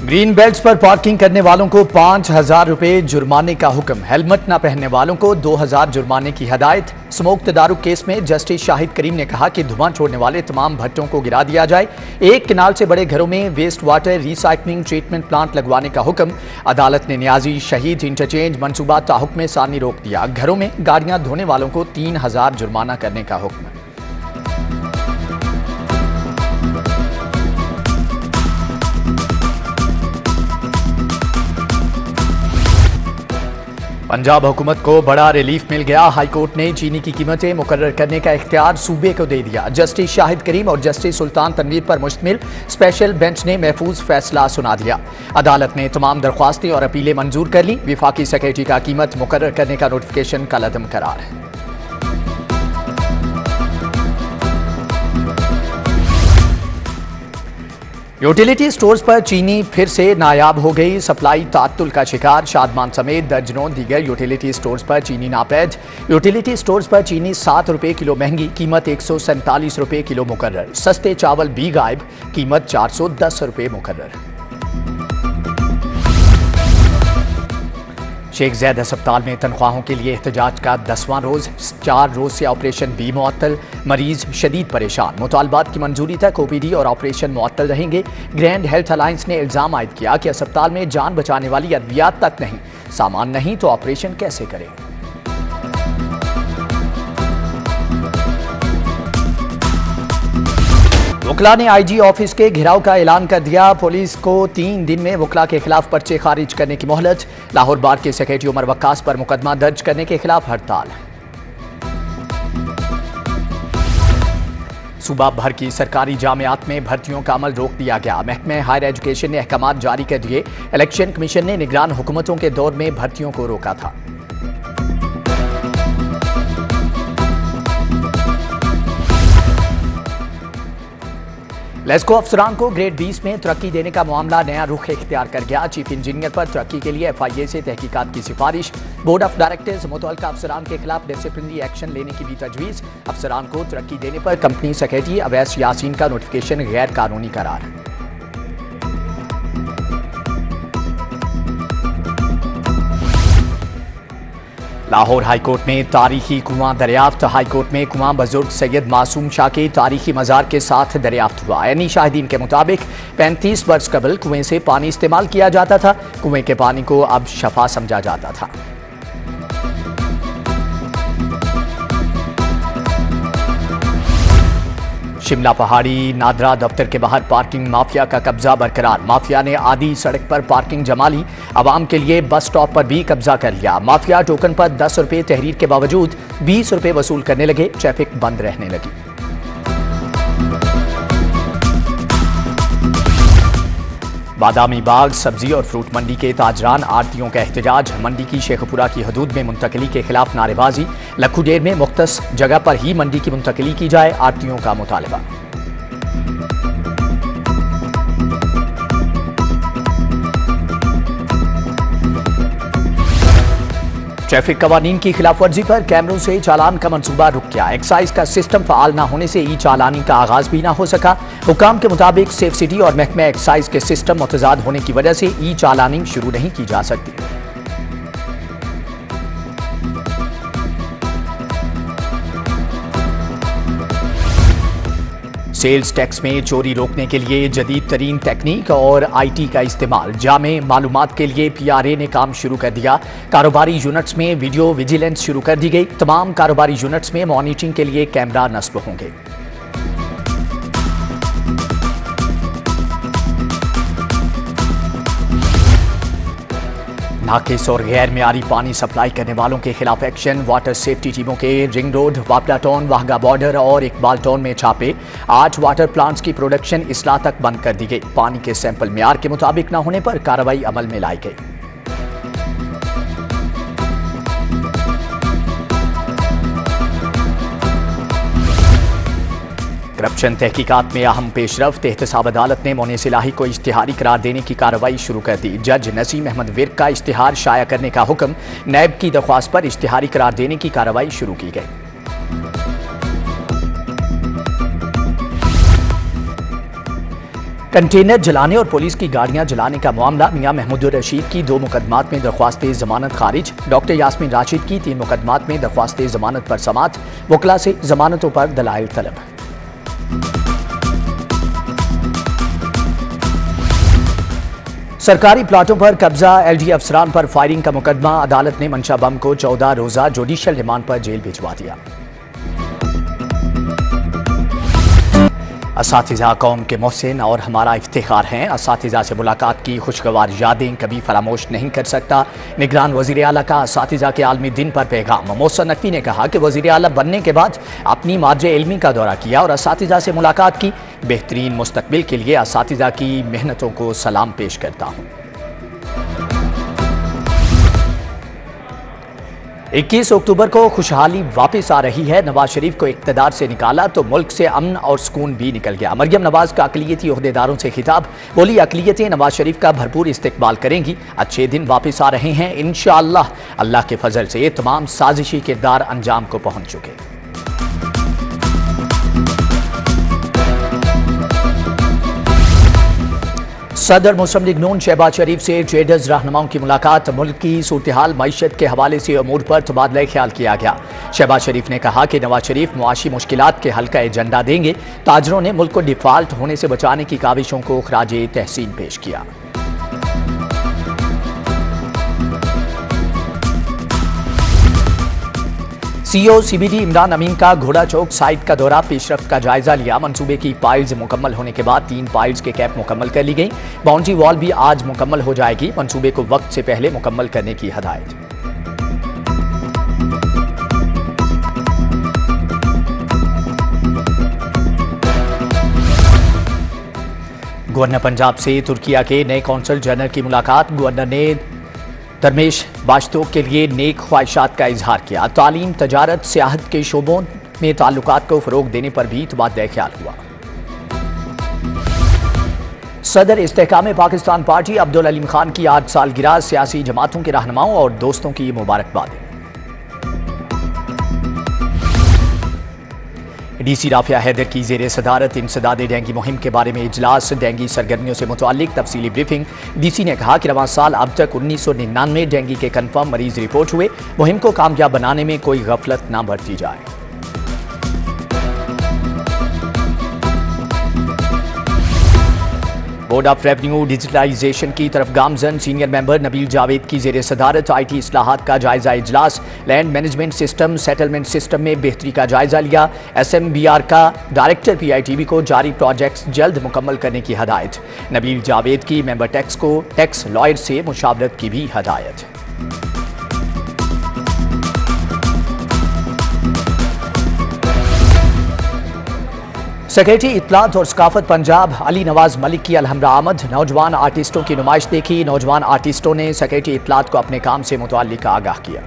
Green belts पर parking करने वालों को 5,000 रुपए जुर्माने का हुक्म। हेलमेट न पहनने वालों को 2,000 जुर्माने की हदायत। स्मोक तदारू केस में जस्टिस शाहिद करीम ने कहा कि धुआं छोड़ने वाले तमाम भट्टों को गिरा दिया जाए। एक किनाल से बड़े घरों में waste water recycling treatment plant लगवाने का हुक्म। अदालत ने न्याजी शहीद इंटरचेंज मनसूबा ताहुक्म सानी रोक दिया। घरों में गाड़ियां धोने वालों को 3,000 जुर्माना करने का हुक्म। पंजाब हुकूमत को बड़ा रिलीफ मिल गया। हाईकोर्ट ने चीनी की कीमतें मुकर्रर करने का इख्तियार सूबे को दे दिया। जस्टिस शाहिद करीम और जस्टिस सुल्तान तनवीर पर मुश्तमिल स्पेशल बेंच ने महफूज फैसला सुना दिया। अदालत ने तमाम दरख्वास्तें और अपीलें मंजूर कर ली। विफाकी सेक्रेटरी का कीमत मुकर्रर करने का नोटिफिकेशन कलअदम करार है। यूटिलिटी स्टोर्स पर चीनी फिर से नायाब हो गई। सप्लाई तात्तुल का शिकार। शादमान समेत दर्जनों दीगर यूटिलिटी स्टोर्स पर चीनी नापैद। यूटिलिटी स्टोर्स पर चीनी 7 रुपये किलो महंगी, कीमत 147 रुपये किलो मुकर्रर। सस्ते चावल भी गायब, कीमत 410 रुपये मुकर्रर। शेख ज़ैद अस्पताल में तनख्वाहों के लिए एहतजाज का 10वां रोज। 4 रोज से ऑपरेशन भी मुअत्तल, मरीज शदीद परेशान। मुतालबात की मंजूरी तक OPD और ऑपरेशन मुअत्तल रहेंगे। ग्रैंड हेल्थ अलायंस ने इल्जाम आयद किया कि अस्पताल में जान बचाने वाली अद्वियात तक नहीं, सामान नहीं तो ऑपरेशन कैसे करें। वकला ने IG ऑफिस के घेराव का ऐलान कर दिया। पुलिस को 3 दिन में वकला के खिलाफ पर्चे खारिज करने की मोहलत। लाहौर बार के सेक्रेटरी उमर वक्कास पर मुकदमा दर्ज करने के खिलाफ हड़ताल। सूबा भर की सरकारी जामियात में भर्तियों का अमल रोक दिया गया। महकमे हायर एजुकेशन ने अहकामात जारी कर दिए। इलेक्शन कमीशन ने निगरान हुकूमतों के दौर में भर्तियों को रोका था। लेस्को अफसरान को ग्रेड 20 में तरक्की देने का मामला नया रुख इख्तियार कर गया। चीफ इंजीनियर पर तरक्की के लिए FIA से तहकीकात की सिफारिश। बोर्ड ऑफ डायरेक्टर्स मुतल्लिका अफसरान के खिलाफ डिसिप्लिनरी एक्शन लेने की भी तजवीज़। अफसरान को तरक्की देने पर कंपनी सेक्रेटरी अवैस यासीन का नोटिफिकेशन गैर कानूनी करार। लाहौर हाईकोर्ट में तारीखी कुआं दरियाफ्त। हाईकोर्ट में कुआं बुजुर्ग सैयद मासूम शाह के तारीखी मज़ार के साथ दरियाफ्त हुआ। यानी शाहिदीन के मुताबिक 35 वर्ष कबल कुएं से पानी इस्तेमाल किया जाता था। कुएं के पानी को अब शफा समझा जाता था। शिमला पहाड़ी नादरा दफ्तर के बाहर पार्किंग माफिया का कब्जा बरकरार। माफिया ने आधी सड़क पर पार्किंग जमा ली। आवाम के लिए बस स्टॉप पर भी कब्जा कर लिया। माफिया टोकन पर 10 रुपये तहरीर के बावजूद 20 रुपये वसूल करने लगे। ट्रैफिक बंद रहने लगी। बादामी बाग सब्जी और फ्रूट मंडी के ताजरान आड़तियों का एहतजाज। मंडी की शेखपुरा की हदूद में मुंतकली के खिलाफ नारेबाजी। लखुडेर में मुख्तस जगह पर ही मंडी की मुंतकली की जाए, आड़तियों का मुतालबा। ट्रैफिक कवानीन की खिलाफ वर्जी पर कैमरों से चालान का मंसूबा रुक गया। एक्साइज का सिस्टम फाल न होने से ई चालानी का आगाज भी न हो सका। हुकाम के मुताबिक सेफ सिटी और महकमे एक्साइज के सिस्टम मुतजाद होने की वजह से ई चालानी शुरू नहीं की जा सकती। सेल्स टैक्स में चोरी रोकने के लिए जदीद तरीन टेक्निक और IT का इस्तेमाल। जामे मालूमात के लिए PRA ने काम शुरू कर दिया। कारोबारी यूनिट्स में वीडियो विजिलेंस शुरू कर दी गई। तमाम कारोबारी यूनिट्स में मॉनिटरिंग के लिए कैमरा नस्ब होंगे। नाकिस और गैर मियारी पानी सप्लाई करने वालों के खिलाफ एक्शन। वाटर सेफ्टी टीमों के रिंग रोड, वापला टाउन, वाहगा बॉर्डर और इकबाल टाउन में छापे। 8 वाटर प्लांट्स की प्रोडक्शन इसलाह तक बंद कर दी गई। पानी के सैंपल मियार के मुताबिक न होने पर कार्रवाई अमल में लाई गई। करप्शन तहकीकात में अहम पेशरफ्त। एहतसाब अदालत ने मोने सिलाही को इश्तिहारी करार देने की कार्रवाई शुरू कर दी। जज नसीम अहमद विर्क का इश्तिहार शाया करने का हुक्म। नैब की दरख्वास्त पर इश्तिहारी करार देने की कार्रवाई शुरू की गई। कंटेनर जलाने और पुलिस की गाड़ियां जलाने का मामला। मियां महमूदुर रशीद की 2 मुकदमात में दरख्वास्त जमानत खारिज। डॉक्टर यास्मीन राशिद की 3 मुकदमात में दरख्वास्त जमानत पर समाअत। वकला से जमानतों पर दलाइल तलब। सरकारी प्लाटों पर कब्जा, एलडी अफसरान पर फायरिंग का मुकदमा। अदालत ने मंशा बम को 14 रोजा जुडिशियल रिमांड पर जेल भिजवा दिया। असातिज़ा कौम के मोहसिन और हमारा इफ्तिखार हैं। असातिज़ा से मुलाकात की खुशगवार यादें कभी फरामोश नहीं कर सकता। निगरान वज़ीर आला का असातिज़ा के आलमी दिन पर पैगाम। मोहसिन नकवी ने कहा कि वज़ीर आला बनने के बाद अपनी मार्ज इल्मी का दौरा किया और असातिज़ा से मुलाकात की। बेहतरीन मुस्तकबिल के लिए असातिज़ा की मेहनतों को सलाम पेश करता हूँ। 21 अक्टूबर को खुशहाली वापस आ रही है। नवाज शरीफ को इक़्तिदार से निकाला तो मुल्क से अमन और सुकून भी निकल गया। मरियम नवाज का अक़लियती ओहदेदारों से खिताब। बोली, अक़लियतें नवाज शरीफ का भरपूर इस्तेक़बाल करेंगी। अच्छे दिन वापस आ रहे हैं इंशाअल्लाह। अल्लाह के फजल से तमाम साजिशी किरदार अंजाम को पहुंच चुके। सदर मुस्लिम लीग नून शहबाज शरीफ से ट्रेडर्स रहनुमाओं की मुलाकात। मुल्क की सूरत-ए-हाल मईशत के हवाले से अमूर पर तबादला ख्याल किया गया। शहबाज शरीफ ने कहा कि नवाज शरीफ मुआशी मुश्किलात के हल का एजेंडा देंगे। ताजरों ने मुल्क को डिफाल्ट होने से बचाने की काविशों को खराजे तहसीन पेश किया। सीईओ सीबीडी इमरान अमीन का घोड़ा चौक साइट का दौरा। पेशरफ्त का जायजा लिया। मंसूबे की पाइल्स मुकम्मल होने के बाद 3 पाइल्स के कैप मुकम्मल कर ली गई। बाउंड्री वॉल भी आज मुकम्मल हो जाएगी। मंसूबे को वक्त से पहले मुकम्मल करने की हदायत। गवर्नर पंजाब से तुर्किया के नए कौंसल जनरल की मुलाकात। गवर्नर ने दरमेश बाशतोक के लिए नेक ख्वाहिशात का इजहार किया। तालीम, तजारत, सियाहत के शोबों में ताल्लुकात को फरोग देने पर भी तबादला ख्याल हुआ। सदर इस्तेहकाम पाकिस्तान पार्टी अब्दुल अलीम खान की 8 सालगिरह। सियासी जमातों के रहनुमाओं और दोस्तों की मुबारकबाद। डीसी राफिया हैदर की जेर सदारत इंसदाद डेंगी मुहिम के बारे में इजलास। डेंगी सरगर्मियों से मुतालिक तफसीली ब्रीफिंग। डीसी ने कहा कि रवां साल अब तक 1999 डेंगी के कन्फर्म मरीज रिपोर्ट हुए। मुहिम को कामयाब बनाने में कोई गफलत न बरती जाए। बोर्ड ऑफ रेवेन्यू डिजिटलाइजेशन की तरफ गामजन। सीनियर मेंबर नबील जावेद की जेर सदारत IT इस्लाहात का जायजा इजलास। Land management system, settlement system में बेहतरी का जायजा लिया। SMBR का डायरेक्टर PITB को जारी प्रोजेक्ट्स जल्द मुकम्मल करने की हदायत। नबील जावेद की मेंबर टैक्स को टैक्स लॉयर से मुशावरत की भी हदायत। सेक्रेटरी इत्तलात और सकाफत पंजाब अली नवाज मलिक की अलहमरा आमद। नौजवान आर्टिस्टों की नुमाइश देखी। नौजवान आर्टिस्टों ने सेक्रेटरी इत्तलात को अपने काम से मुताल्लिक आगाह किया।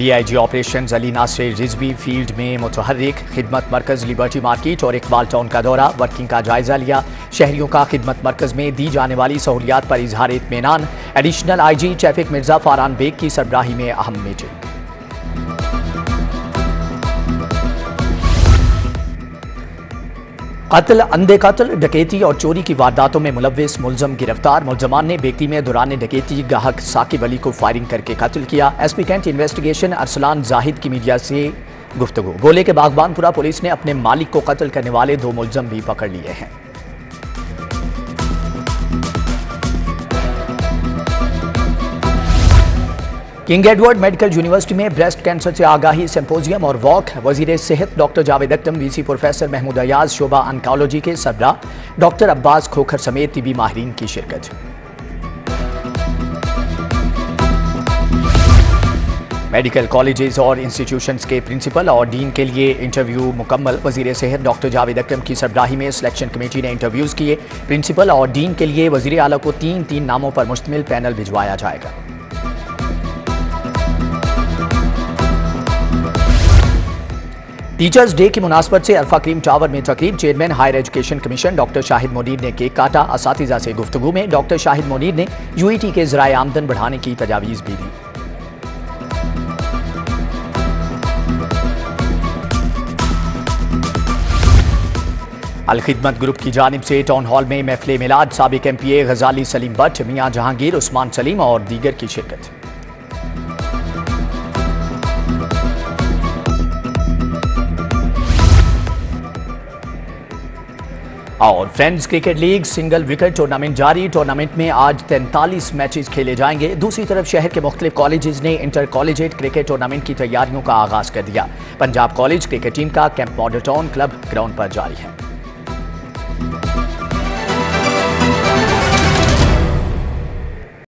DIG operations Ali Nasir Rizvi field में मुतहर्रिक। खिदमत मरकज लिबर्टी मार्केट और इकबाल टाउन का दौरा। वर्किंग का जायजा लिया। शहरियों का खिदमत मरकज में दी जाने वाली सहूलियात पर इजहार इत्मीनान। Additional IG traffic Mirza Faran Baig की सरबराही में अहम मीटिंग। कत्ल, अंधे कत्ल, डकैती और चोरी की वारदातों में मुलव्विस मुलजम गिरफ्तार। मुलजमान ने बेकती में दौरान डकैती गाहक साकिब अली को फायरिंग करके कत्ल किया। SP cantt investigation Arsalan Zahid की मीडिया से गुफ्तगू। बोले कि बागबानपुरा पुलिस ने अपने मालिक को कत्ल करने वाले 2 मुलजम भी पकड़ लिए हैं। किंग एडवर्ड मेडिकल यूनिवर्सिटी में ब्रेस्ट कैंसर से आगाही सिंपोजियम और वॉक। वजीर सेहत doctor Javed Akhtam, VC professor Mahmood Ayaz, शोबा ऑन्कोलॉजी के सरबराह डॉक्टर अब्बास खोखर समेत तिबी माहिरीन की शिरकत। मेडिकल कॉलेजेस और इंस्टीट्यूशंस के प्रिंसिपल और डीन के लिए इंटरव्यू मुकम्मल। वजीर सेहत डॉक्टर जावेद अख्तम की सरबराही में सिलेक्शन कमेटी ने इंटरव्यूज किए। प्रिंसिपल और डीन के लिए वजीर आला को 3 नामों पर मुश्तमिल पैनल भिजवाया जाएगा। टीचर्स डे की मुनासबत से अल्फा क्रीम टावर में तकरीब। Chairman higher education commission doctor Shahid Munir ने केक काटा। असातिज़ा से गुफ्तगू में डॉक्टर शाहिद मुनीर ने UET के ज़राए आमदन बढ़ाने की तजावीज़ भी दी। अल खिदमत ग्रुप की जानिब से टाउन हॉल में महफिल मिलाद साबिक MPA गजाली सलीम भट्ट, मियां जहांगीर, उस्मान सलीम और दीगर की शिरकत। और friends cricket league single wicket tournament जारी। टूर्नामेंट में आज 43 मैचेस खेले जाएंगे। दूसरी तरफ शहर के मुख्तलिफ कॉलेजेस ने इंटर कॉलेजिएट क्रिकेट टूर्नामेंट की तैयारियों का आगाज कर दिया। पंजाब कॉलेज क्रिकेट टीम का camp model town club ground पर जारी है।